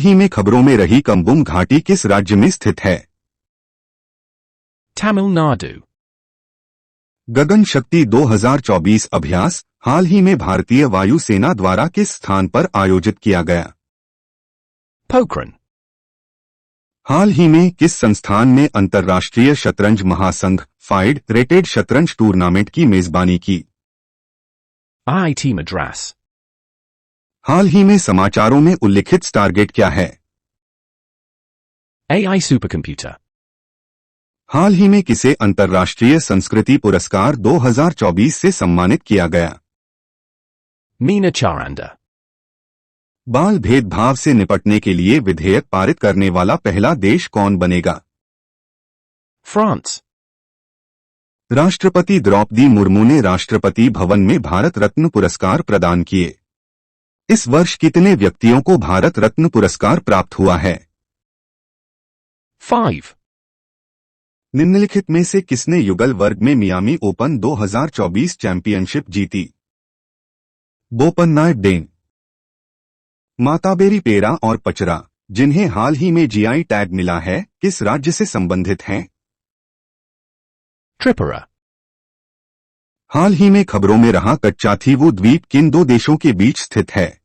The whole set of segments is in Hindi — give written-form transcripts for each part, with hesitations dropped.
ही में खबरों में रही कम्बुम घाटी किस राज्य में स्थित है? तमिलनाडु। गगन शक्ति 2024 अभ्यास हाल ही में भारतीय वायुसेना द्वारा किस स्थान पर आयोजित किया गया? पोखरण। हाल ही में किस संस्थान ने अंतर्राष्ट्रीय शतरंज महासंघ फाइड रेटेड शतरंज टूर्नामेंट की मेजबानी की? IIT मद्रास। हाल ही में समाचारों में उल्लिखित स्टारगेट क्या है? AI supercomputer. हाल ही में किसे अंतर्राष्ट्रीय संस्कृति पुरस्कार 2024 से सम्मानित किया गया? मीना चारांडा। बाल भेदभाव से निपटने के लिए विधेयक पारित करने वाला पहला देश कौन बनेगा? फ्रांस। राष्ट्रपति द्रौपदी मुर्मू ने राष्ट्रपति भवन में भारत रत्न पुरस्कार प्रदान किए। इस वर्ष कितने व्यक्तियों को भारत रत्न पुरस्कार प्राप्त हुआ है? 5। निम्नलिखित में से किसने युगल वर्ग में मियामी ओपन 2024 चैंपियनशिप जीती? बोपन्ना डेन। माताबेरी पेरा और पचरा जिन्हें हाल ही में GI टैग मिला है किस राज्य से संबंधित हैं? त्रिपुरा। हाल ही में खबरों में रहा कच्चाथीवू द्वीप किन दो देशों के बीच स्थित है?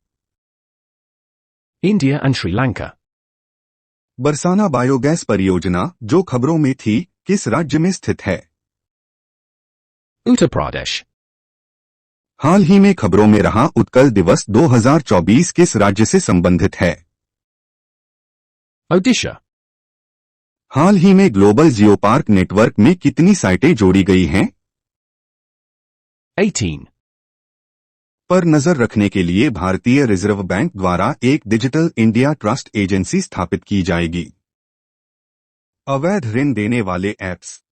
इंडिया और श्रीलंका। बरसाना बायोगैस परियोजना जो खबरों में थी किस राज्य में स्थित है? उत्तर प्रदेश। हाल ही में खबरों में रहा उत्कल दिवस 2024 किस राज्य से संबंधित है? ओडिशा। हाल ही में ग्लोबल जियोपार्क नेटवर्क में कितनी साइटें जोड़ी गई हैं? 18। पर नजर रखने के लिए भारतीय रिजर्व बैंक द्वारा एक डिजिटल इंडिया ट्रस्ट एजेंसी स्थापित की जाएगी। अवैध ऋण देने वाले ऐप्स।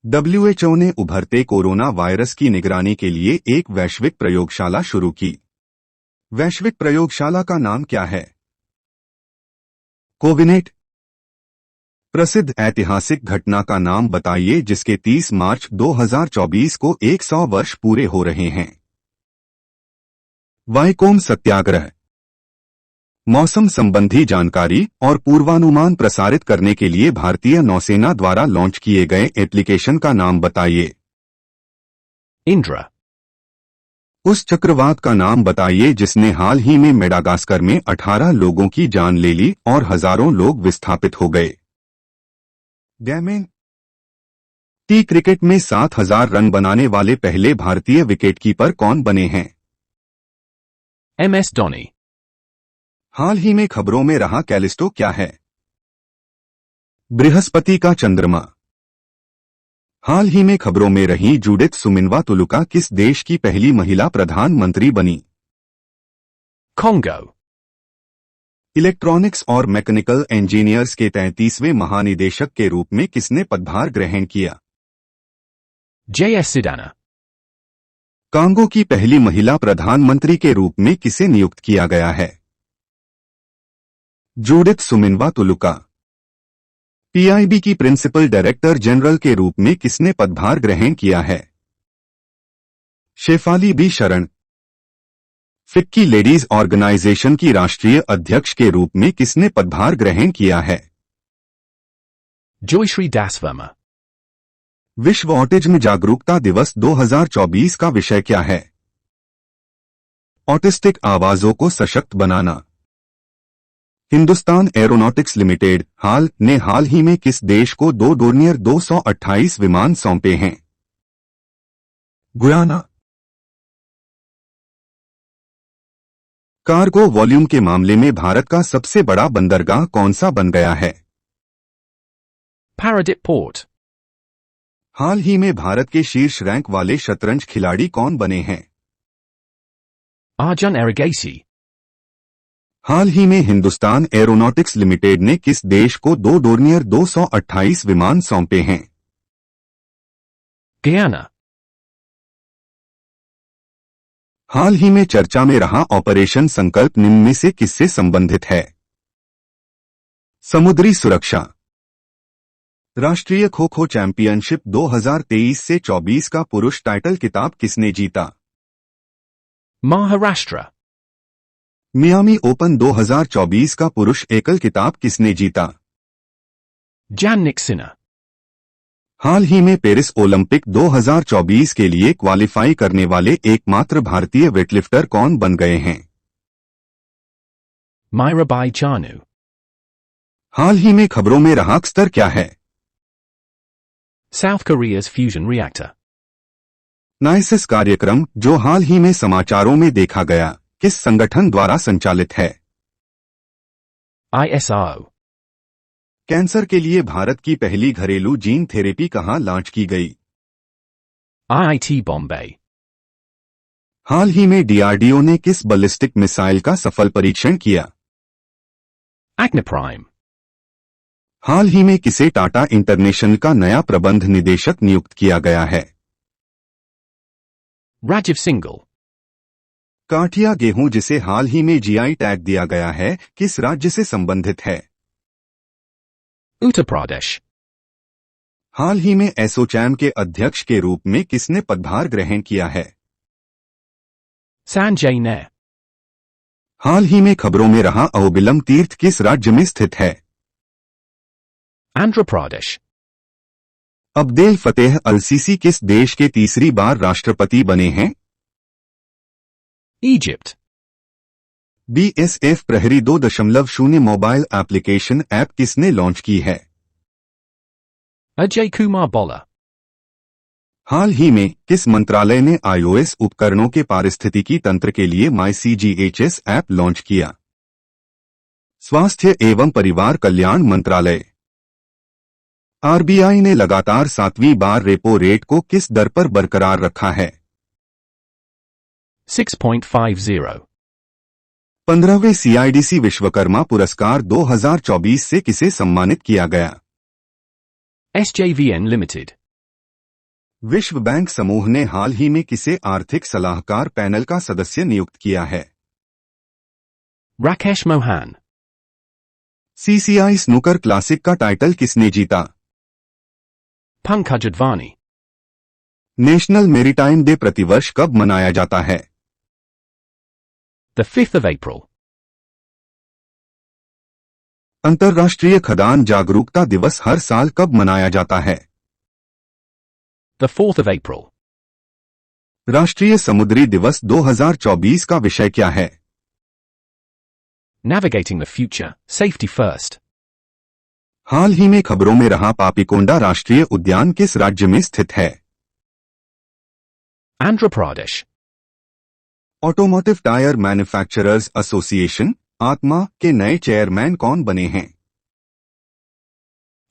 WHO ने उभरते कोरोना वायरस की निगरानी के लिए एक वैश्विक प्रयोगशाला शुरू की। वैश्विक प्रयोगशाला का नाम क्या है? कोविनेट। प्रसिद्ध ऐतिहासिक घटना का नाम बताइए जिसके 30 मार्च 2024 को 100 वर्ष पूरे हो रहे हैं। वाईकोम सत्याग्रह। मौसम संबंधी जानकारी और पूर्वानुमान प्रसारित करने के लिए भारतीय नौसेना द्वारा लॉन्च किए गए एप्लीकेशन का नाम बताइए। इंद्रा। उस चक्रवात का नाम बताइए जिसने हाल ही में मेडागास्कर में 18 लोगों की जान ले ली और हजारों लोग विस्थापित हो गए। गैमेन। टी क्रिकेट में 7000 रन बनाने वाले पहले भारतीय विकेटकीपर कौन बने हैं? MS धोनी। हाल ही में खबरों में रहा कैलिस्टो क्या है? बृहस्पति का चंद्रमा। हाल ही में खबरों में रही जूडिथ सुमिनवा तुलुका किस देश की पहली महिला प्रधानमंत्री बनी? कॉन्गो। इलेक्ट्रॉनिक्स और मैकेनिकल इंजीनियर्स के 33वें महानिदेशक के रूप में किसने पदभार ग्रहण किया? JS सिडाना। कांगो की पहली महिला प्रधानमंत्री के रूप में किसे नियुक्त किया गया है? जूडिथ सुमिनवा तुलुका। PIB की प्रिंसिपल डायरेक्टर जनरल के रूप में किसने पदभार ग्रहण किया है? शेफाली बी शरण। फिक्की लेडीज ऑर्गेनाइजेशन की राष्ट्रीय अध्यक्ष के रूप में किसने पदभार ग्रहण किया है? जॉयश्री दास वर्मा। विश्व ऑटिज्म जागरूकता दिवस 2024 का विषय क्या है? ऑटिस्टिक आवाजों को सशक्त बनाना। हिंदुस्तान एरोनॉटिक्स लिमिटेड हाल ही में किस देश को 2 डोर्नियर 228 विमान सौंपे हैं? गुयाना। कार्गो वॉल्यूम के मामले में भारत का सबसे बड़ा बंदरगाह कौन सा बन गया है? पैराडिप पोर्ट। हाल ही में भारत के शीर्ष रैंक वाले शतरंज खिलाड़ी कौन बने हैं? अर्जुन एरिगेसी। हाल ही में हिंदुस्तान एरोनॉटिक्स लिमिटेड ने किस देश को 2 डोर्नियर 228 विमान सौंपे हैं? गयाना। हाल ही में चर्चा में रहा ऑपरेशन संकल्प निम्न में से किससे संबंधित है? समुद्री सुरक्षा। राष्ट्रीय खो खो चैंपियनशिप 2023 से 24 का पुरुष टाइटल किताब किसने जीता? महाराष्ट्र। मियामी ओपन 2024 का पुरुष एकल खिताब किसने जीता? Jannik Sinner. हाल ही में पेरिस ओलंपिक 2024 के लिए क्वालिफाई करने वाले एकमात्र भारतीय वेटलिफ्टर कौन बन गए हैं? Mirabai Chanu. हाल ही में खबरों में रहा स्तर क्या है? South Korea's fusion reactor. नाइसिस कार्यक्रम, जो हाल ही में समाचारों में देखा गया, किस संगठन द्वारा संचालित है? ISRO. कैंसर के लिए भारत की पहली घरेलू जीन थेरेपी कहां लॉन्च की गई? IIT Bombay. हाल ही में डीआरडीओ ने किस बैलिस्टिक मिसाइल का सफल परीक्षण किया? Agniprime. हाल ही में किसे टाटा इंटरनेशनल का नया प्रबंध निदेशक नियुक्त किया गया है? Rajiv Singhal. काठिया गेहूं, जिसे हाल ही में जीआई टैग दिया गया है, किस राज्य से संबंधित है? Uttar Pradesh. हाल ही में एसोचैम के अध्यक्ष के रूप में किसने पदभार ग्रहण किया है? Sanjay Nair. हाल ही में खबरों में रहा अहोबिलम तीर्थ किस राज्य में स्थित है? Andhra Pradesh. अब्देल फतेह अल सीसी किस देश के तीसरी बार राष्ट्रपति बने हैं? Egypt. बीएसएफ प्रहरी 2.0 मोबाइल एप्लीकेशन ऐप किसने लॉन्च की है? Ajay Kumar Bolla. हाल ही में किस मंत्रालय ने आईओएस उपकरणों के पारिस्थितिकी तंत्र के लिए MyCGHS ऐप लॉन्च किया? स्वास्थ्य एवं परिवार कल्याण मंत्रालय। आरबीआई ने लगातार 7वीं बार रेपो रेट को किस दर पर बरकरार रखा है? 6.50. 15वें सीआईडीसी विश्वकर्मा पुरस्कार 2024 से किसे सम्मानित किया गया? SJVN Limited. विश्व बैंक समूह ने हाल ही में किसे आर्थिक सलाहकार पैनल का सदस्य नियुक्त किया है? Rakesh Mohan. CCI snooker classic का टाइटल किसने जीता? Pankaj Advani. National maritime day प्रतिवर्ष कब मनाया जाता है? The 5th of April. अंतर्राष्ट्रीय खदान जागरूकता दिवस हर साल कब मनाया जाता है? The 4th of April. राष्ट्रीय समुद्री दिवस 2024 का विषय क्या है? Navigating the future, safety first. हाल ही में खबरों में रहा पापीकोंडा राष्ट्रीय उद्यान किस राज्य में स्थित है? Andhra Pradesh. Automotive tyre manufacturers association आत्मा के नए चेयरमैन कौन बने हैं?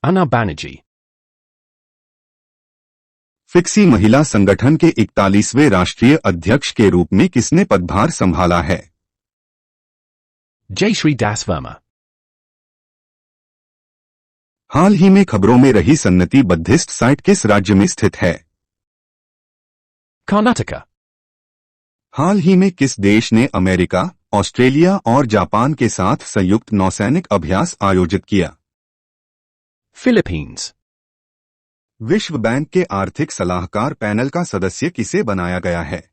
Anna Banerjee. फिक्सी महिला संगठन के 41वें राष्ट्रीय अध्यक्ष के रूप में किसने पदभार संभाला है? Jayshree Das Verma. हाल ही में खबरों में रही सन्नति बद्धिस्ट साइट किस राज्य में स्थित है? Karnataka. हाल ही में किस देश ने अमेरिका, ऑस्ट्रेलिया और जापान के साथ संयुक्त नौसैनिक अभ्यास आयोजित किया? Philippines. विश्व बैंक के आर्थिक सलाहकार पैनल का सदस्य किसे बनाया गया है?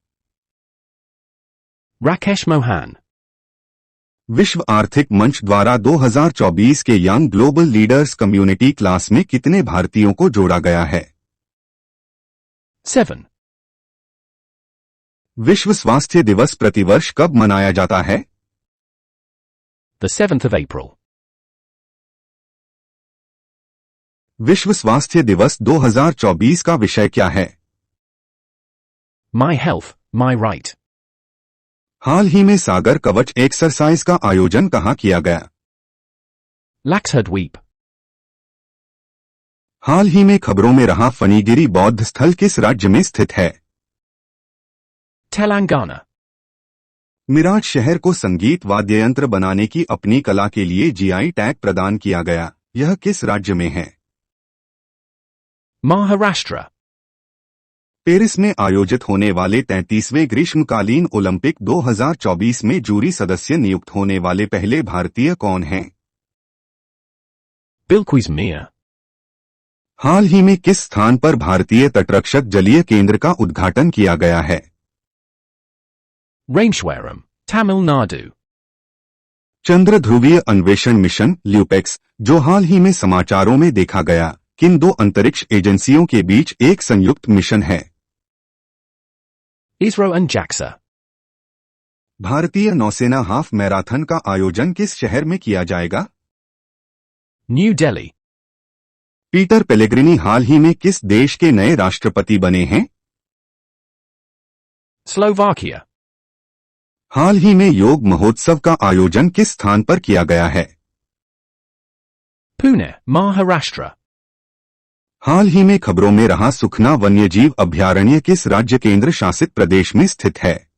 Rakesh Mohan. विश्व आर्थिक मंच द्वारा 2024 के young global leaders community class में कितने भारतीयों को जोड़ा गया है? 7. विश्व स्वास्थ्य दिवस प्रतिवर्ष कब मनाया जाता है? The 7th of April. विश्व स्वास्थ्य दिवस 2024 का विषय क्या है? My health, my right. हाल ही में सागर कवच एक्सरसाइज का आयोजन कहां किया गया? Laxhardweep. हाल ही में खबरों में रहा फणीगिरी बौद्ध स्थल किस राज्य में स्थित है? Telangana. मिराज शहर को संगीत वाद्ययंत्र बनाने की अपनी कला के लिए जीआई टैग प्रदान किया गया। यह किस राज्य में है? Maharashtra. पेरिस में आयोजित होने वाले 33वें ग्रीष्मकालीन ओलंपिक 2024 में जूरी सदस्य नियुक्त होने वाले पहले भारतीय कौन हैं? Bilquis Mir. हाल ही में किस स्थान पर भारतीय तटरक्षक जलीय केंद्र का उद्घाटन किया गया है? Rameshwaram, Tamil Nadu. चंद्र ध्रुवीय अन्वेषण मिशन ल्यूपेक्स, जो हाल ही में समाचारों में देखा गया, किन दो अंतरिक्ष एजेंसियों के बीच एक संयुक्त मिशन है? ISRO and JAXA. भारतीय नौसेना हाफ मैराथन का आयोजन किस शहर में किया जाएगा? New Delhi. पीटर पेलेग्रिनी हाल ही में किस देश के नए राष्ट्रपति बने हैं? Slovakia. हाल ही में योग महोत्सव का आयोजन किस स्थान पर किया गया है? Pune, Maharashtra. हाल ही में खबरों में रहा सुखना वन्यजीव अभयारण्य किस राज्य केंद्र शासित प्रदेश में स्थित है?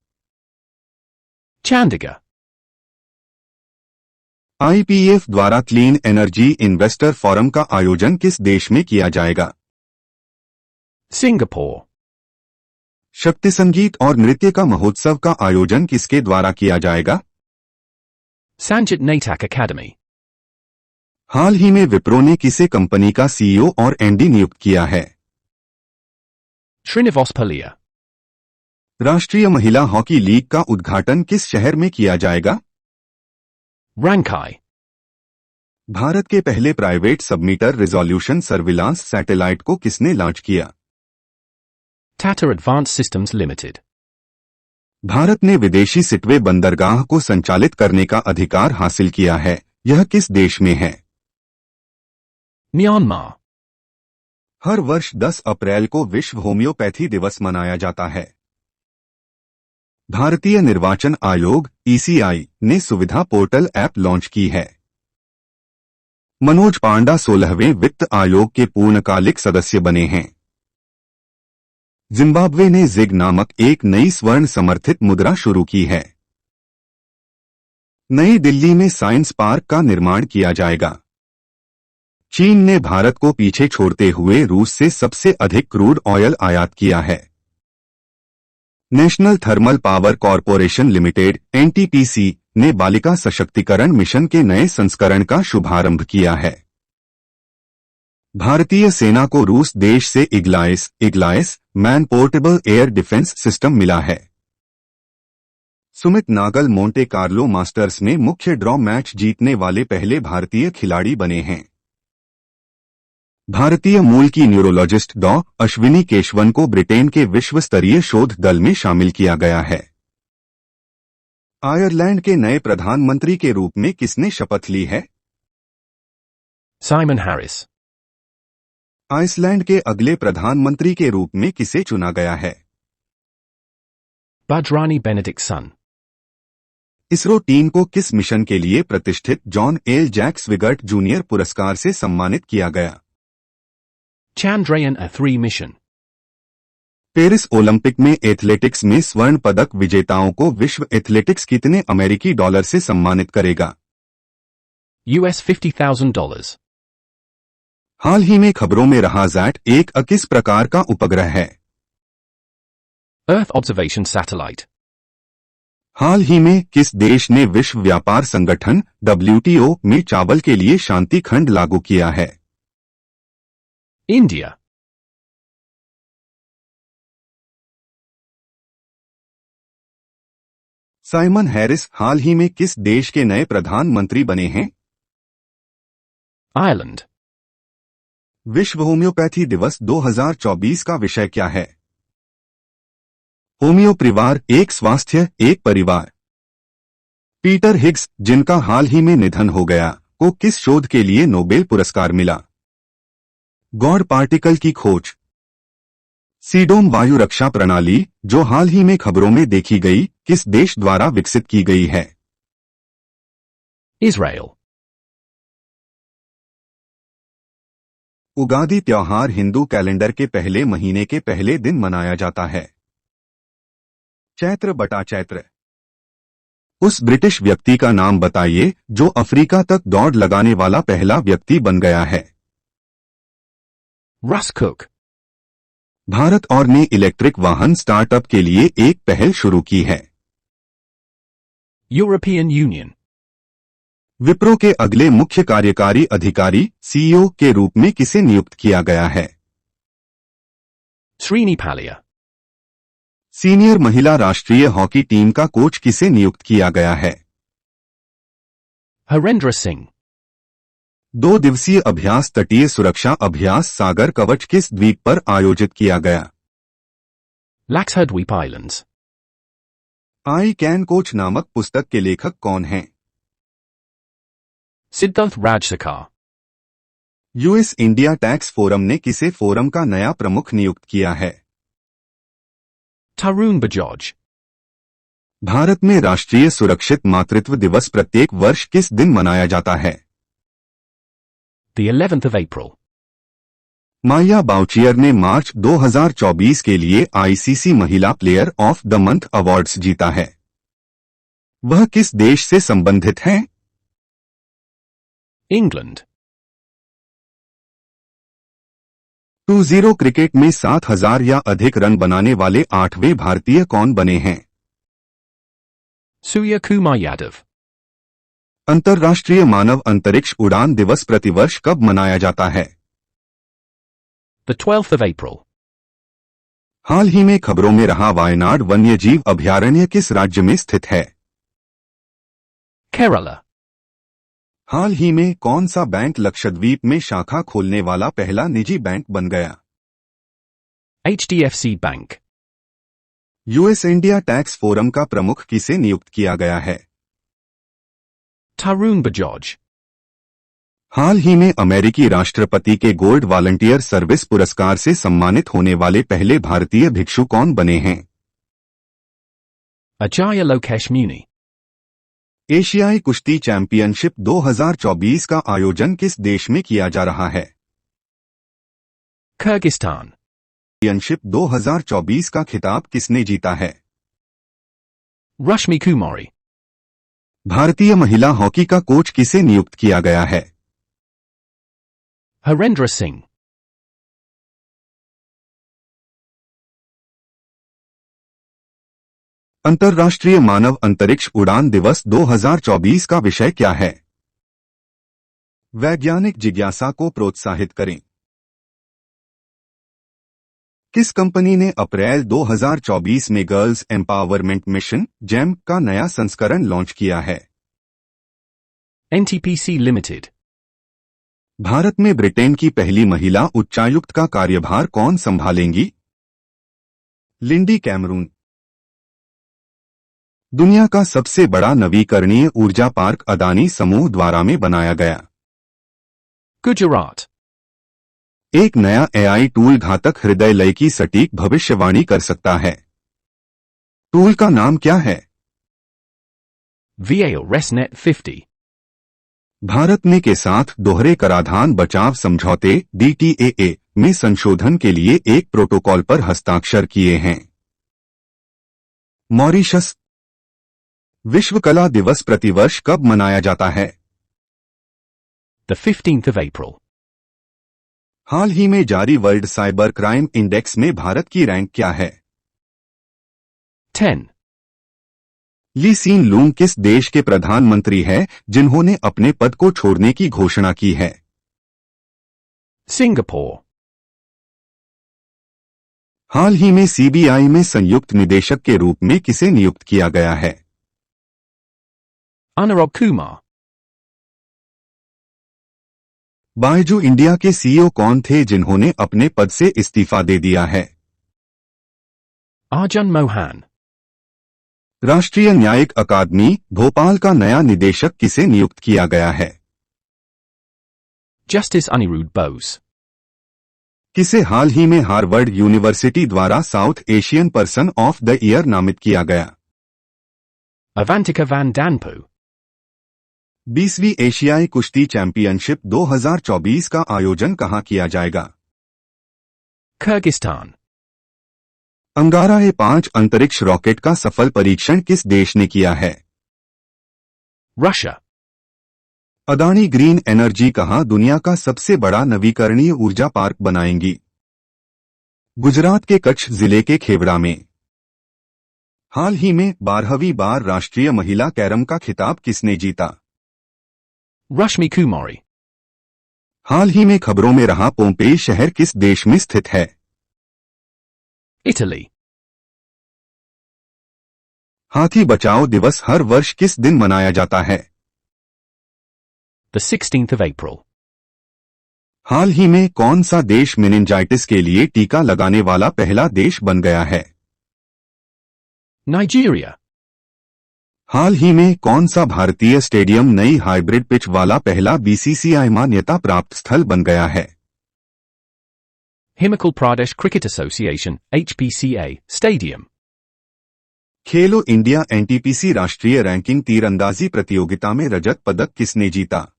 Chandigarh. आईपीएफ द्वारा क्लीन एनर्जी इन्वेस्टर फोरम का आयोजन किस देश में किया जाएगा? Singapore. शक्ति संगीत और नृत्य का महोत्सव का आयोजन किसके द्वारा किया जाएगा? Sanjit Natak Academy. हाल ही में विप्रो ने किसे कंपनी का सीईओ और एमडी नियुक्त किया है? Srinivas Pallia. राष्ट्रीय महिला हॉकी लीग का उद्घाटन किस शहर में किया जाएगा? Rankai. भारत के पहले प्राइवेट सबमीटर रिजोल्यूशन सर्विलांस सैटेलाइट को किसने लॉन्च किया? Tata Advanced Systems Limited. Bharat ने विदेशी सिटवे बंदरगाह को संचालित करने का अधिकार हासिल किया है, यह किस देश में है? Myanmar. हर वर्ष 10 अप्रैल को विश्व होम्योपैथी दिवस मनाया जाता है। भारतीय निर्वाचन आयोग (ईसीआई) ने सुविधा पोर्टल ऐप लॉन्च की है। मनोज पांडा 16वें वित्त आयोग के पूर्णकालिक सदस्य बने हैं। जिम्बाब्वे ने जिग नामक एक नई स्वर्ण समर्थित मुद्रा शुरू की है। नई दिल्ली में साइंस पार्क का निर्माण किया जाएगा। चीन ने भारत को पीछे छोड़ते हुए रूस से सबसे अधिक क्रूड ऑयल आयात किया है। National thermal power corporation limited (NTPC) ने बालिका सशक्तिकरण मिशन के नए संस्करण का शुभारंभ किया है। भारतीय सेना को रूस देश से Igla S man portable air defence system मिला है। Sumit Nagal Monte Carlo Masters में मुख्य ड्रॉ मैच जीतने वाले पहले भारतीय खिलाड़ी बने हैं। भारतीय मूल की न्यूरोलॉजिस्ट डॉ. अश्विनी केशवन को ब्रिटेन के विश्व स्तरीय शोध दल में शामिल किया गया है। आयरलैंड के नए प्रधानमंत्री के रूप में किसने शपथ ली है? Simon Harris. आइसलैंड के अगले प्रधानमंत्री के रूप में किसे चुना गया है? Bajrani Benedictson. इसरो टीम को किस मिशन के लिए प्रतिष्ठित जॉन एल जैक स्विगर्ट जूनियर पुरस्कार से सम्मानित किया गया? Chandrayaan-3 mission. पेरिस ओलंपिक में एथलेटिक्स में स्वर्ण पदक विजेताओं को विश्व एथलेटिक्स कितने अमेरिकी डॉलर से सम्मानित करेगा? US $50,000. हाल ही में खबरों में रहा ZAT-1 किस प्रकार का उपग्रह है? Earth Observation Satellite. हाल ही में किस देश ने विश्व व्यापार संगठन WTO में चावल के लिए शांति खंड लागू किया है? India. साइमन हैरिस हाल ही में किस देश के नए प्रधानमंत्री बने हैं? Ireland. विश्व होम्योपैथी दिवस 2024 का विषय क्या है? होम्यो परिवार, एक स्वास्थ्य एक परिवार। पीटर हिग्स, जिनका हाल ही में निधन हो गया, को किस शोध के लिए नोबेल पुरस्कार मिला? गॉड पार्टिकल की खोज। सीडोम वायु रक्षा प्रणाली, जो हाल ही में खबरों में देखी गई, किस देश द्वारा विकसित की गई है? Israel. उगादि त्योहार हिंदू कैलेंडर के पहले महीने के पहले दिन मनाया जाता है। चैत्र बटा चैत्र। उस ब्रिटिश व्यक्ति का नाम बताइए जो अफ्रीका तक दौड़ लगाने वाला पहला व्यक्ति बन गया है। Russ Cook. भारत और ने इलेक्ट्रिक वाहन स्टार्टअप के लिए एक पहल शुरू की है। European Union. विप्रो के अगले मुख्य कार्यकारी अधिकारी सीईओ के रूप में किसे नियुक्त किया गया है? Srini Pallia. सीनियर महिला राष्ट्रीय हॉकी टीम का कोच किसे नियुक्त किया गया है? Harendra Singh. 2 दिवसीय अभ्यास तटीय सुरक्षा अभ्यास सागर कवच किस द्वीप पर आयोजित किया गया? Lakshadweep Islands. I can coach नामक पुस्तक के लेखक कौन हैं? Siddharth Rajsarkar. US India tax forum ने किसे फोरम का नया प्रमुख नियुक्त किया है? Tarun Bajaj. भारत में राष्ट्रीय सुरक्षित मातृत्व दिवस प्रत्येक वर्ष किस दिन मनाया जाता है? The 11th of April. Maya Bouchier ने मार्च 2024 के लिए आईसीसी महिला player of the month awards जीता है। वह किस देश से संबंधित है? England. 2-0 क्रिकेट में 7,000 या अधिक रन बनाने वाले 8वें भारतीय कौन बने हैं? Surya Kumar Yadav. अंतर्राष्ट्रीय मानव अंतरिक्ष उड़ान दिवस प्रतिवर्ष कब मनाया जाता है? The 12th of April. हाल ही में खबरों में रहा वायनाड वन्यजीव अभयारण्य किस राज्य में स्थित है? Kerala. हाल ही में कौन सा बैंक लक्षद्वीप में शाखा खोलने वाला पहला निजी बैंक बन गया? HDFC Bank. US India tax forum का प्रमुख किसे नियुक्त किया गया है? Tarun Bajaj. हाल ही में अमेरिकी राष्ट्रपति के गोल्ड वॉलंटियर सर्विस पुरस्कार से सम्मानित होने वाले पहले भारतीय भिक्षु कौन बने हैं? Ajaya Lokesh Muni. एशियाई कुश्ती चैंपियनशिप 2024 का आयोजन किस देश में किया जा रहा है? Kyrgyzstan. चैंपियनशिप 2024 का खिताब किसने जीता है? Rashmi Kumari. भारतीय महिला हॉकी का कोच किसे नियुक्त किया गया है? Harendra Singh. अंतर्राष्ट्रीय मानव अंतरिक्ष उड़ान दिवस 2024 का विषय क्या है? वैज्ञानिक जिज्ञासा को प्रोत्साहित करें। किस कंपनी ने अप्रैल 2024 में गर्ल्स एम्पावरमेंट मिशन जेम का नया संस्करण लॉन्च किया है? NTPC Limited. भारत में ब्रिटेन की पहली महिला उच्चायुक्त का कार्यभार कौन संभालेंगी? Lindy Cameroon. दुनिया का सबसे बड़ा नवीकरणीय ऊर्जा पार्क अदानी समूह द्वारा में बनाया गया। Gujarat. एक नया एआई टूल घातक हृदय लय की सटीक भविष्यवाणी कर सकता है। टूल का नाम क्या है? VAO ResNet 50. भारत ने के साथ दोहरे कराधान बचाव समझौते DTAA में संशोधन के लिए एक प्रोटोकॉल पर हस्ताक्षर किए हैं। मॉरीशस। विश्व कला दिवस प्रतिवर्ष कब मनाया जाता है? The 15th of April. हाल ही में जारी वर्ल्ड साइबर क्राइम इंडेक्स में भारत की रैंक क्या है? 10. ली सीन लूंग किस देश के प्रधानमंत्री हैं जिन्होंने अपने पद को छोड़ने की घोषणा की है? Singapore. हाल ही में सीबीआई में संयुक्त निदेशक के रूप में किसे नियुक्त किया गया है? Anurag Kumar. बायजू इंडिया के सीईओ कौन थे जिन्होंने अपने पद से इस्तीफा दे दिया है? Arjun Mohan. राष्ट्रीय न्यायिक अकादमी भोपाल का नया निदेशक किसे नियुक्त किया गया है? Justice Anirudh Bose. किसे हाल ही में हार्वर्ड यूनिवर्सिटी द्वारा south Asian person of the year नामित किया गया? Avantika Van Danpu. 20वीं एशियाई कुश्ती चैंपियनशिप 2024 का आयोजन कहां किया जाएगा? Kyrgyzstan. अंगारा ए-5 अंतरिक्ष रॉकेट का सफल परीक्षण किस देश ने किया है? Russia. अदानी ग्रीन एनर्जी कहां दुनिया का सबसे बड़ा नवीकरणीय ऊर्जा पार्क बनाएंगी? गुजरात के कच्छ जिले के खेवड़ा में। हाल ही में 12वीं बार राष्ट्रीय महिला कैरम का खिताब किसने जीता? Rashmi Kumari. हाल ही में खबरों में रहा पोम्पेई शहर किस देश में स्थित है? Italy. हाथी बचाओ दिवस हर वर्ष किस दिन मनाया जाता है? The 16th of April. हाल ही में कौन सा देश मेनिंजाइटिस के लिए टीका लगाने वाला पहला देश बन गया है? Nigeria. हाल ही में कौन सा भारतीय स्टेडियम नई हाइब्रिड पिच वाला पहला बीसीसीआई मान्यता प्राप्त स्थल बन गया है? Himachal Pradesh Cricket Association, HPCA, Stadium. खेलो इंडिया एनटीपीसी राष्ट्रीय रैंकिंग तीरंदाजी प्रतियोगिता में रजत पदक किसने जीता?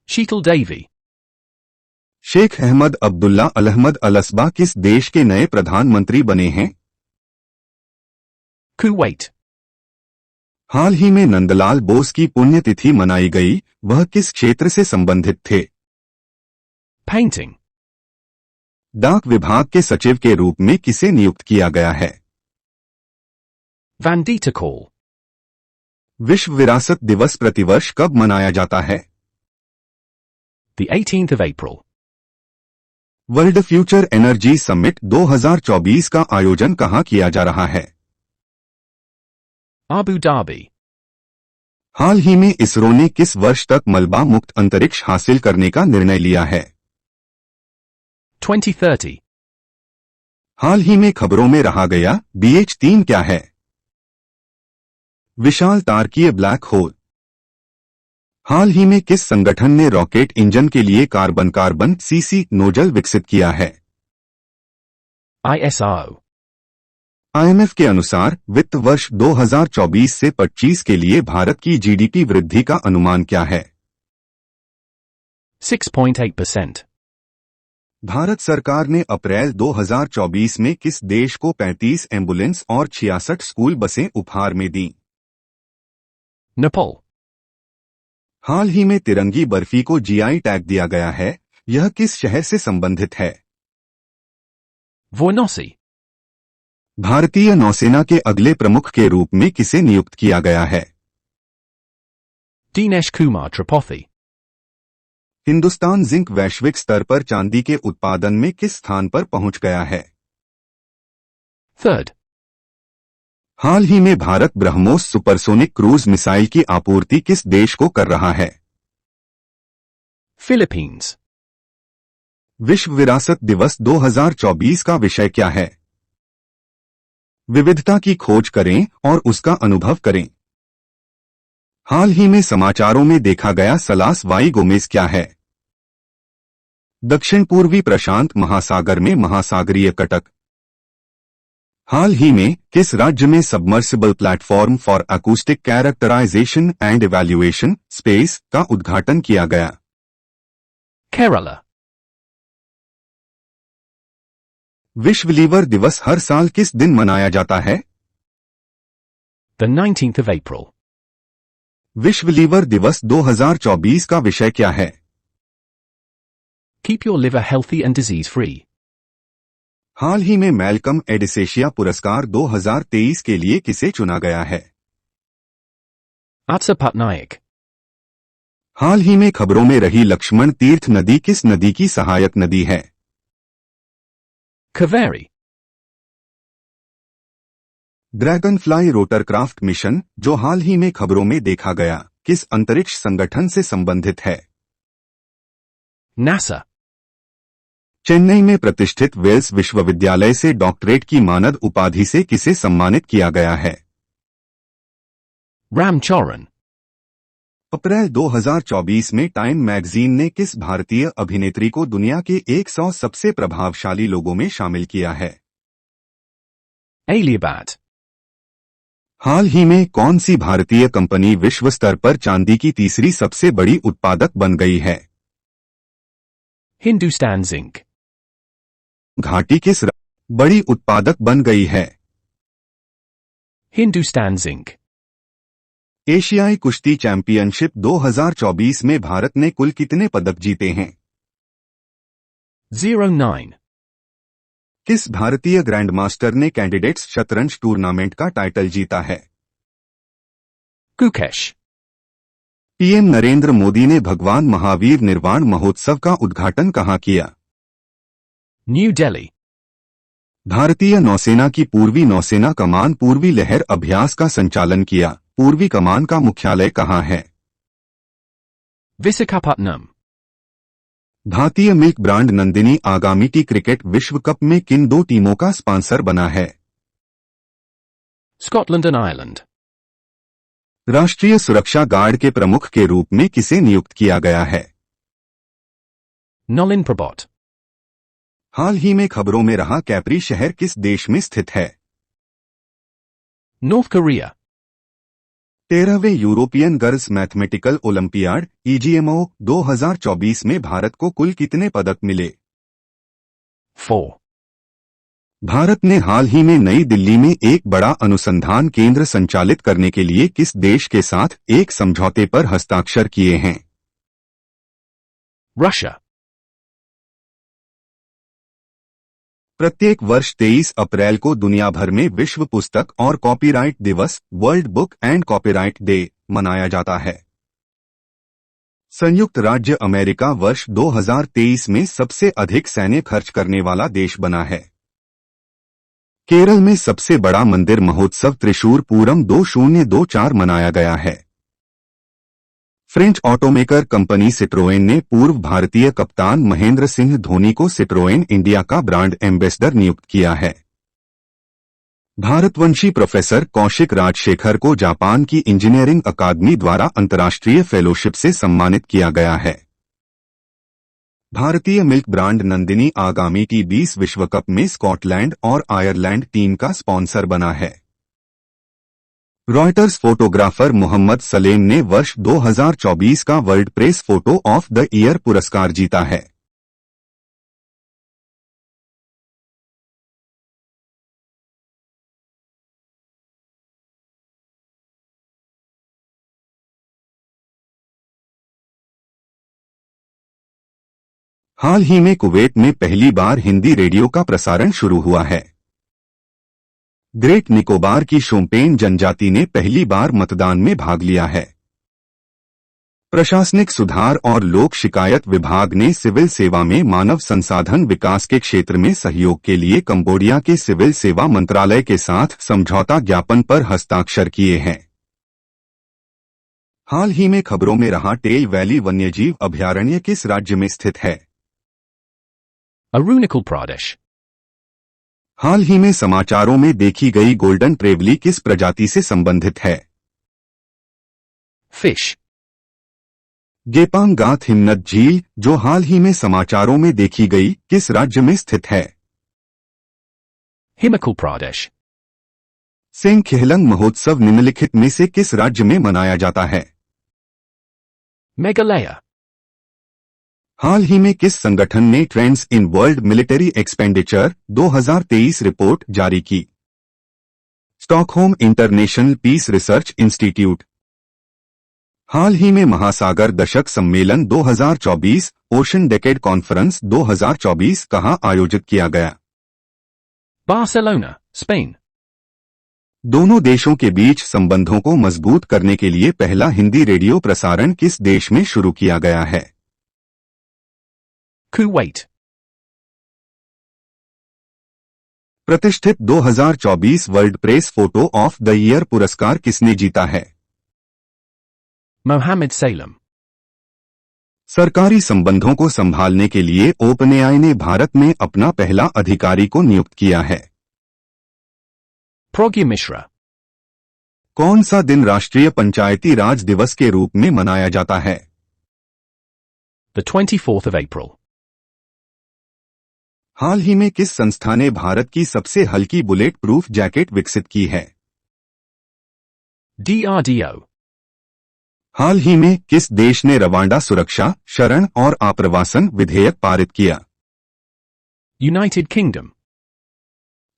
Sheetal Davy. शेख अहमद अब्दुल्ला अलहमद अलसबा किस देश के नए प्रधानमंत्री बने हैं? Kuwait. हाल ही में नंदलाल बोस की पुण्यतिथि मनाई गई, वह किस क्षेत्र से संबंधित थे? Painting. डाक विभाग के सचिव के रूप में किसे नियुक्त किया गया है? Vandita Call. विश्व विरासत दिवस प्रतिवर्ष कब मनाया जाता है? The 18th of April. World future energy summit 2024 का आयोजन कहां किया जा रहा है? Abu Dhabi. हाल ही में इसरो ने किस वर्ष तक मलबा मुक्त अंतरिक्ष हासिल करने का निर्णय लिया है? 2030. हाल ही में खबरों में रहा गया BH3 क्या है? विशाल तारकीय ब्लैक होल। हाल ही में किस संगठन ने रॉकेट इंजन के लिए कार्बन सीसी नोजल विकसित किया है? ISRO. IMF के अनुसार वित्त वर्ष 2024 से 25 के लिए भारत की जीडीपी वृद्धि का अनुमान क्या है? 6.8%. भारत सरकार ने अप्रैल 2024 में किस देश को 35 एम्बुलेंस और 66 स्कूल बसें उपहार में दी? Nepal. हाल ही में तिरंगी बर्फी को जीआई टैग दिया गया है, यह किस शहर से संबंधित है? Varanasi. भारतीय नौसेना के अगले प्रमुख के रूप में किसे नियुक्त किया गया है? Dinesh Kumar Tripathi. Hindustan zinc वैश्विक स्तर पर चांदी के उत्पादन में किस स्थान पर पहुंच गया है? 3rd. हाल ही में Bharat BrahMos supersonic cruise missile की आपूर्ति किस देश को कर रहा है? Philippines. विश्व विरासत दिवस 2024 का विषय क्या है? विविधता की खोज करें और उसका अनुभव करें। हाल ही में समाचारों में देखा गया सलास वाई गोमेज क्या है? दक्षिण पूर्वी प्रशांत महासागर में महासागरीय कटक। हाल ही में किस राज्य में submersible platform for acoustic characterisation and evaluation space का उद्घाटन किया गया? Kerala. विश्व लीवर दिवस हर साल किस दिन मनाया जाता है? The 19th of April. विश्व लीवर दिवस 2024 का विषय क्या है? Keep your liver healthy and disease-free. हाल ही में मैल्कम एडिसेशिया पुरस्कार 2023 के लिए किसे चुना गया है? Atsa Patnaik. हाल ही में खबरों में रही लक्ष्मण तीर्थ नदी किस नदी की सहायक नदी है? Kaveri. Dragon fly rotorcraft mission, जो हाल ही में खबरों में देखा गया, किस अंतरिक्ष संगठन से संबंधित है? NASA. चेन्नई में प्रतिष्ठित वेल्स विश्वविद्यालय से डॉक्टरेट की मानद उपाधि से किसे सम्मानित किया गया है? Ramcharan. अप्रैल 2024 में टाइम मैगजीन ने किस भारतीय अभिनेत्री को दुनिया के 100 सबसे प्रभावशाली लोगों में शामिल किया है? Alia Bhatt. हाल ही में कौन सी भारतीय कंपनी विश्व स्तर पर चांदी की तीसरी सबसे बड़ी उत्पादक बन गई है? Hindustan Zinc. घाटी किस बड़ी उत्पादक बन गई है? Hindustan Zinc. एशियाई कुश्ती चैंपियनशिप 2024 में भारत ने कुल कितने पदक जीते हैं? 09. किस भारतीय ग्रैंडमास्टर ने कैंडिडेट्स शतरंज टूर्नामेंट का टाइटल जीता है? Gukesh. पीएम नरेंद्र मोदी ने भगवान महावीर निर्वाण महोत्सव का उद्घाटन कहां किया? New Delhi. भारतीय नौसेना की पूर्वी नौसेना कमान पूर्वी लहर अभ्यास का संचालन किया। पूर्वी कमान का मुख्यालय कहां है? Visakhapatnam. भारतीय मिल्क ब्रांड नंदिनी आगामी टी क्रिकेट विश्व कप में किन दो टीमों का स्पॉन्सर बना है? Scotland and Ireland. राष्ट्रीय सुरक्षा गार्ड के प्रमुख के रूप में किसे नियुक्त किया गया है? Nalin Prabhat. हाल ही में खबरों में रहा कैप्री शहर किस देश में स्थित है? North Korea. 13वें European Girls Mathematical Olympiad EGMO 2024 में भारत को कुल कितने पदक मिले? 4. भारत ने हाल ही में नई दिल्ली में एक बड़ा अनुसंधान केंद्र संचालित करने के लिए किस देश के साथ एक समझौते पर हस्ताक्षर किए हैं? Russia. प्रत्येक वर्ष 23 अप्रैल को दुनिया भर में विश्व पुस्तक और कॉपीराइट दिवस world book and copyright day मनाया जाता है। संयुक्त राज्य अमेरिका वर्ष 2023 में सबसे अधिक सैन्य खर्च करने वाला देश बना है। केरल में सबसे बड़ा मंदिर महोत्सव त्रिशूर पूरम 2024 मनाया गया है। फ्रेंच ऑटोमेकर कंपनी सिट्रोएन ने पूर्व भारतीय कप्तान महेंद्र सिंह धोनी को सिट्रोएन इंडिया का ब्रांड एम्बेसडर नियुक्त किया है। भारतवंशी प्रोफेसर कौशिक राजशेखर को जापान की इंजीनियरिंग अकादमी द्वारा अंतर्राष्ट्रीय फेलोशिप से सम्मानित किया गया है। भारतीय मिल्क ब्रांड नंदिनी आगामी T20 विश्व कप में स्कॉटलैंड और आयरलैंड टीम का स्पॉन्सर बना है। रॉयटर्स फोटोग्राफर मोहम्मद सलेम ने वर्ष 2024 का world press photo of the year पुरस्कार जीता है। हाल ही में कुवैत में पहली बार हिंदी रेडियो का प्रसारण शुरू हुआ है। ग्रेट निकोबार की शोम्पेन जनजाति ने पहली बार मतदान में भाग लिया है। प्रशासनिक सुधार और लोक शिकायत विभाग ने सिविल सेवा में मानव संसाधन विकास के क्षेत्र में सहयोग के लिए कंबोडिया के सिविल सेवा मंत्रालय के साथ समझौता ज्ञापन पर हस्ताक्षर किए हैं। हाल ही में खबरों में रहा टेल वैली वन्यजीव अभयारण्य किस राज्य में स्थित है? Arunachal Pradesh. हाल ही में समाचारों में देखी गई गोल्डन ट्रेवली किस प्रजाति से संबंधित है? Fish. गेपांग गाथ हिमनद झील जो हाल ही में समाचारों में देखी गई किस राज्य में स्थित है? Himachal Pradesh. सिंह खेलंग महोत्सव निम्नलिखित में से किस राज्य में मनाया जाता है? Meghalaya. हाल ही में किस संगठन ने Trends in World Military Expenditure 2023 report जारी की? Stockholm International Peace Research Institute. हाल ही में महासागर दशक सम्मेलन 2024 ओशन डेकेड कॉन्फ्रेंस 2024 कहां आयोजित किया गया? Barcelona, Spain. दोनों देशों के बीच संबंधों को मजबूत करने के लिए पहला हिंदी रेडियो प्रसारण किस देश में शुरू किया गया है? Kuwait. प्रतिष्ठित 2024 world press photo of the year पुरस्कार किसने जीता है? Mohammed Salem. सरकारी संबंधों को संभालने के लिए ओपनएआई ने भारत में अपना पहला अधिकारी को नियुक्त किया है। Pragya Mishra. कौन सा दिन राष्ट्रीय पंचायती राज दिवस के रूप में मनाया जाता है? The 24th of April. हाल ही में किस संस्था ने भारत की सबसे हल्की बुलेट प्रूफ जैकेट विकसित की है? DRDO. हाल ही में किस देश ने रवांडा सुरक्षा, शरण और आप्रवासन विधेयक पारित किया? United Kingdom.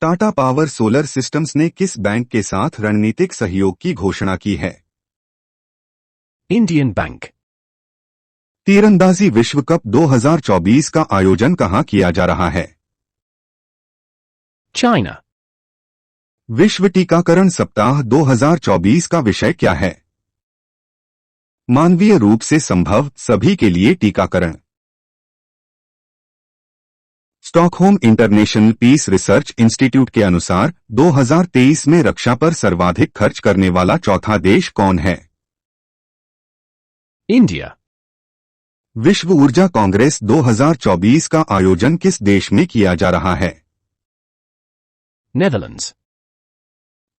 Tata power solar systems ने किस बैंक के साथ रणनीतिक सहयोग की घोषणा की है? Indian Bank. तीरंदाजी विश्व कप 2024 का आयोजन कहां किया जा रहा है? China. विश्व टीकाकरण सप्ताह 2024 का विषय क्या है? मानवीय रूप से संभव सभी के लिए टीकाकरण। Stockholm International Peace Research Institute के अनुसार 2023 में रक्षा पर सर्वाधिक खर्च करने वाला चौथा देश कौन है? India. विश्व ऊर्जा कांग्रेस 2024 का आयोजन किस देश में किया जा रहा है? Netherlands.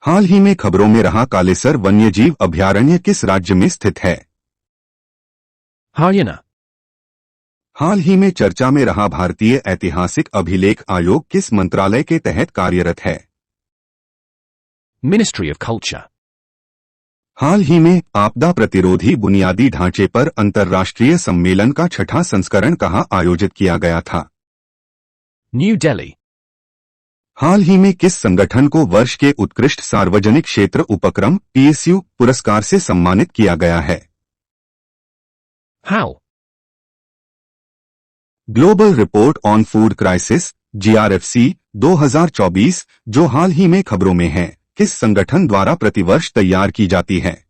हाल ही में खबरों में रहा कालेसर वन्यजीव अभयारण्य किस राज्य में स्थित है? Haryana. हाल ही में चर्चा में रहा भारतीय ऐतिहासिक अभिलेख आयोग किस मंत्रालय के तहत कार्यरत है? Ministry of Culture. हाल ही में आपदा प्रतिरोधी बुनियादी ढांचे पर अंतर्राष्ट्रीय सम्मेलन का 6ठा संस्करण कहाँ आयोजित किया गया था? New Delhi. हाल ही में किस संगठन को वर्ष के उत्कृष्ट सार्वजनिक क्षेत्र उपक्रम PSU पुरस्कार से सम्मानित किया गया है? How. Global report on food crisis GRFC 2024 जो हाल ही में खबरों में है, किस संगठन द्वारा प्रतिवर्ष तैयार की जाती है?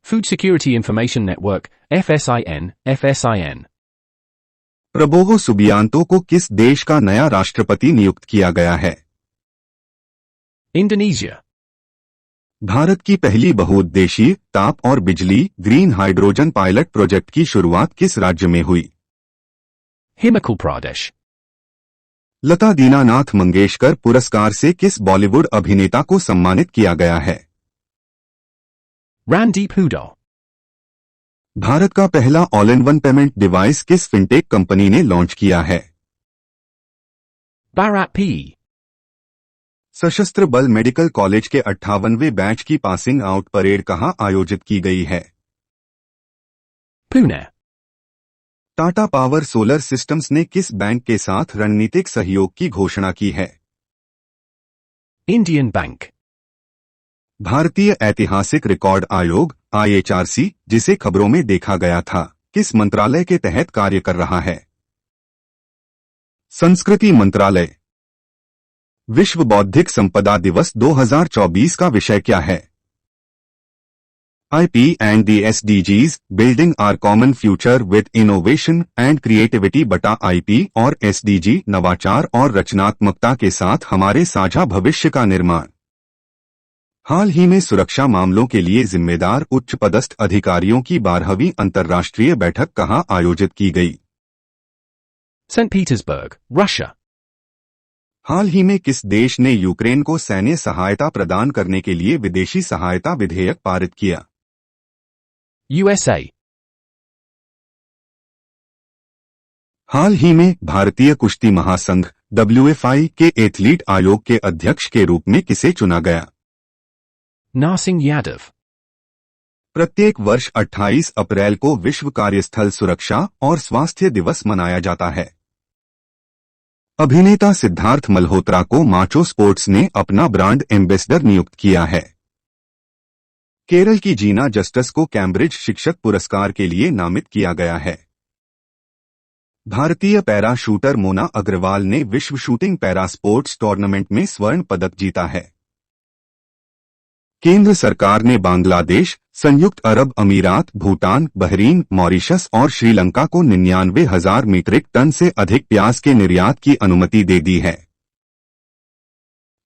Food Security Information Network, FSIN, FSIN. Prabowo Subianto को किस देश का नया राष्ट्रपति नियुक्त किया गया है? Indonesia. भारत की पहली बहुउद्देशीय ताप और बिजली ग्रीन हाइड्रोजन पायलट प्रोजेक्ट की शुरुआत किस राज्य में हुई? Himachal Pradesh. लता दीनानाथ मंगेशकर पुरस्कार से किस बॉलीवुड अभिनेता को सम्मानित किया गया है? Randeep Hooda. भारत का पहला all in one payment device किस फिनटेक कंपनी ने लॉन्च किया है? Bharat PE. सशस्त्र बल मेडिकल कॉलेज के 58वें बैच की पासिंग आउट परेड कहां आयोजित की गई है? Pune. Tata power solar systems ने किस बैंक के साथ रणनीतिक सहयोग की घोषणा की है? Indian Bank. भारतीय ऐतिहासिक रिकॉर्ड आयोग IHRC जिसे खबरों में देखा गया था, किस मंत्रालय के तहत कार्य कर रहा है? संस्कृति मंत्रालय। विश्व बौद्धिक संपदा दिवस 2024 का विषय क्या है? IP and the SDGs building our common future with innovation and creativity बटा IP और SDG नवाचार और रचनात्मकता के साथ हमारे साझा भविष्य का निर्माण। हाल ही में सुरक्षा मामलों के लिए जिम्मेदार उच्च पदस्थ अधिकारियों की 12वीं अंतर्राष्ट्रीय बैठक कहां आयोजित की गई? St. Petersburg, Russia. हाल ही में किस देश ने यूक्रेन को सैन्य सहायता प्रदान करने के लिए विदेशी सहायता विधेयक पारित किया? USA. हाल ही में भारतीय कुश्ती महासंघ WFI के एथलीट आयोग के अध्यक्ष के रूप में किसे चुना गया? Narsingh Yadav. प्रत्येक वर्ष 28 अप्रैल को विश्व कार्यस्थल सुरक्षा और स्वास्थ्य दिवस मनाया जाता है। अभिनेता सिद्धार्थ मल्होत्रा को माचो स्पोर्ट्स ने अपना ब्रांड एम्बेसडर नियुक्त किया है। केरल की जीना जस्टिस को कैम्ब्रिज शिक्षक पुरस्कार के लिए नामित किया गया है। भारतीय पैरा शूटर मोना अग्रवाल ने विश्व शूटिंग पैरा स्पोर्ट्स टूर्नामेंट में स्वर्ण पदक जीता है। केंद्र सरकार ने बांग्लादेश, संयुक्त अरब अमीरात, भूटान, बहरीन, मॉरिशस और श्रीलंका को 99,000 मीट्रिक टन से अधिक प्याज के निर्यात की अनुमति दे दी है।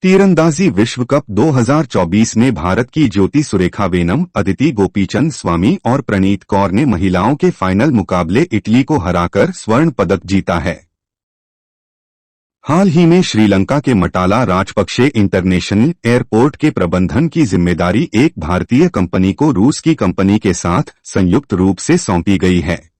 तीरंदाजी विश्व कप 2024 में भारत की ज्योति सुरेखा वेनम, अदिति गोपीचंद स्वामी और प्रणीत कौर ने महिलाओं के फाइनल मुकाबले इटली को हराकर स्वर्ण पदक जीता है। हाल ही में श्रीलंका के मटाला राजपक्षे इंटरनेशनल एयरपोर्ट के प्रबंधन की जिम्मेदारी एक भारतीय कंपनी को रूस की कंपनी के साथ संयुक्त रूप से सौंपी गई है।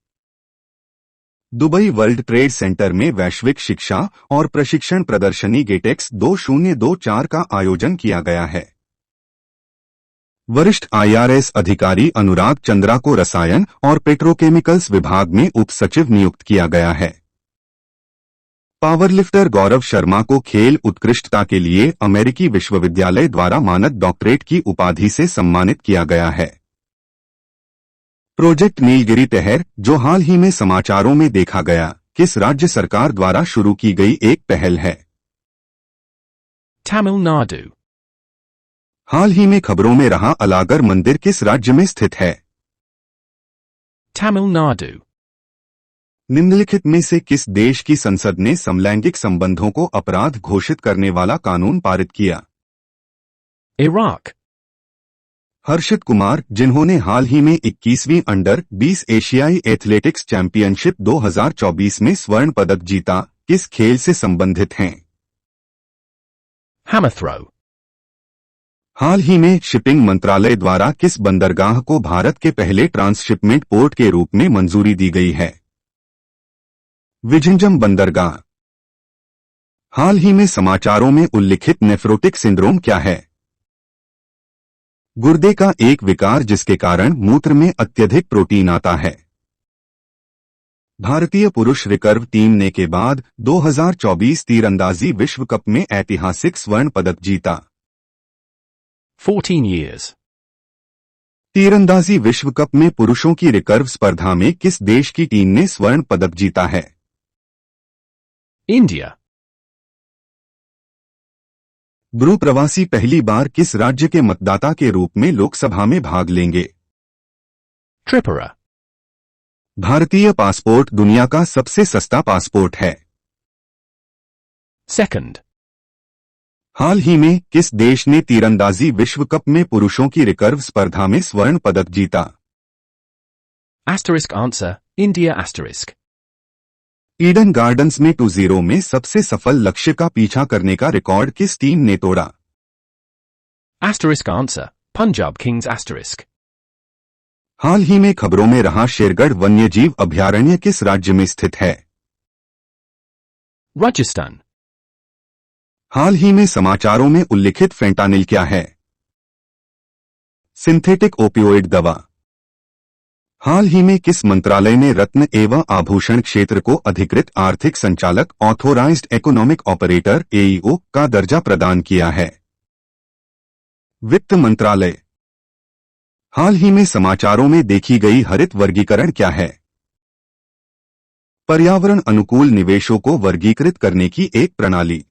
दुबई वर्ल्ड ट्रेड सेंटर में वैश्विक शिक्षा और प्रशिक्षण प्रदर्शनी गेटेक्स 2024 का आयोजन किया गया है। वरिष्ठ IRS अधिकारी अनुराग चंद्रा को रसायन और पेट्रोकेमिकल्स विभाग में उप सचिव नियुक्त किया गया है। पावरलिफ्टर गौरव शर्मा को खेल उत्कृष्टता के लिए अमेरिकी विश्वविद्यालय द्वारा मानद डॉक्टरेट की उपाधि से सम्मानित किया गया है। प्रोजेक्ट नीलगिरी तहर, जो हाल ही में समाचारों में देखा गया, किस राज्य सरकार द्वारा शुरू की गई एक पहल है? Tamil Nadu. हाल ही में खबरों में रहा अलागर मंदिर किस राज्य में स्थित है? Tamil Nadu. निम्नलिखित में से किस देश की संसद ने समलैंगिक संबंधों को अपराध घोषित करने वाला कानून पारित किया? Iraq. हर्षित कुमार, जिन्होंने हाल ही में 21वीं अंडर 20 एशियाई एथलेटिक्स चैंपियनशिप 2024 में स्वर्ण पदक जीता, किस खेल से संबंधित हैं? Hammer throw. हाल ही में शिपिंग मंत्रालय द्वारा किस बंदरगाह को भारत के पहले ट्रांसशिपमेंट पोर्ट के रूप में मंजूरी दी गई है? विझिंजम बंदरगाह। हाल ही में समाचारों में उल्लिखित नेफ्रोटिक सिंड्रोम क्या है? गुर्दे का एक विकार जिसके कारण मूत्र में अत्यधिक प्रोटीन आता है। भारतीय पुरुष रिकर्व टीम ने के बाद 2024 तीरंदाजी विश्व कप में ऐतिहासिक स्वर्ण पदक जीता। 14 years. तीरंदाजी विश्व कप में पुरुषों की रिकर्व स्पर्धा में किस देश की टीम ने स्वर्ण पदक जीता है? India. ब्रू प्रवासी पहली बार किस राज्य के मतदाता के रूप में लोकसभा में भाग लेंगे? Tripura. भारतीय पासपोर्ट दुनिया का सबसे सस्ता पासपोर्ट है। Second. हाल ही में किस देश ने तीरंदाजी विश्व कप में पुरुषों की रिकर्व स्पर्धा में स्वर्ण पदक जीता? Asterisk answer, India asterisk. Eden gardens में 2-0 में सबसे सफल लक्ष्य का पीछा करने का रिकॉर्ड किस टीम ने तोड़ा? Asterisk answer, Punjab Kings asterisk. हाल ही में खबरों में रहा शेरगढ़ वन्यजीव अभयारण्य किस राज्य में स्थित है? Rajasthan. हाल ही में समाचारों में उल्लिखित फेंटानिल क्या है? सिंथेटिक ओपियोइड दवा। हाल ही में किस मंत्रालय ने रत्न एवं आभूषण क्षेत्र को अधिकृत आर्थिक संचालक ऑथोराइज्ड इकोनॉमिक ऑपरेटर एईओ का दर्जा प्रदान किया है? वित्त मंत्रालय। हाल ही में समाचारों में देखी गई हरित वर्गीकरण क्या है? पर्यावरण अनुकूल निवेशों को वर्गीकृत करने की एक प्रणाली।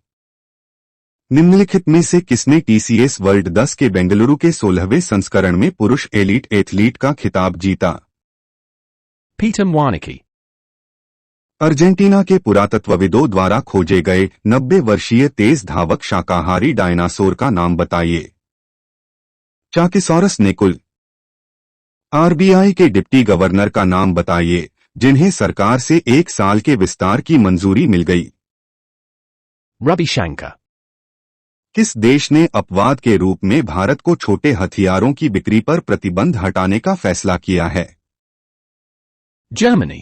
निम्नलिखित में से किसने टीसीएस वर्ल्ड 10 के बेंगलुरु के 16वें संस्करण में पुरुष एलीट एथलीट का खिताब जीता? Peter Mwaniki. अर्जेंटीना के पुरातत्वविदों द्वारा खोजे गए 90 वर्षीय तेज धावक शाकाहारी डायनासोर का नाम बताइए? चाकिसॉरस नेकुल। आरबीआई के डिप्टी गवर्नर का नाम बताइए जिन्हें सरकार से 1 साल के विस्तार की मंजूरी मिल गई? Ravi Shankar. किस देश ने अपवाद के रूप में भारत को छोटे हथियारों की बिक्री पर प्रतिबंध हटाने का फैसला किया है? Germany.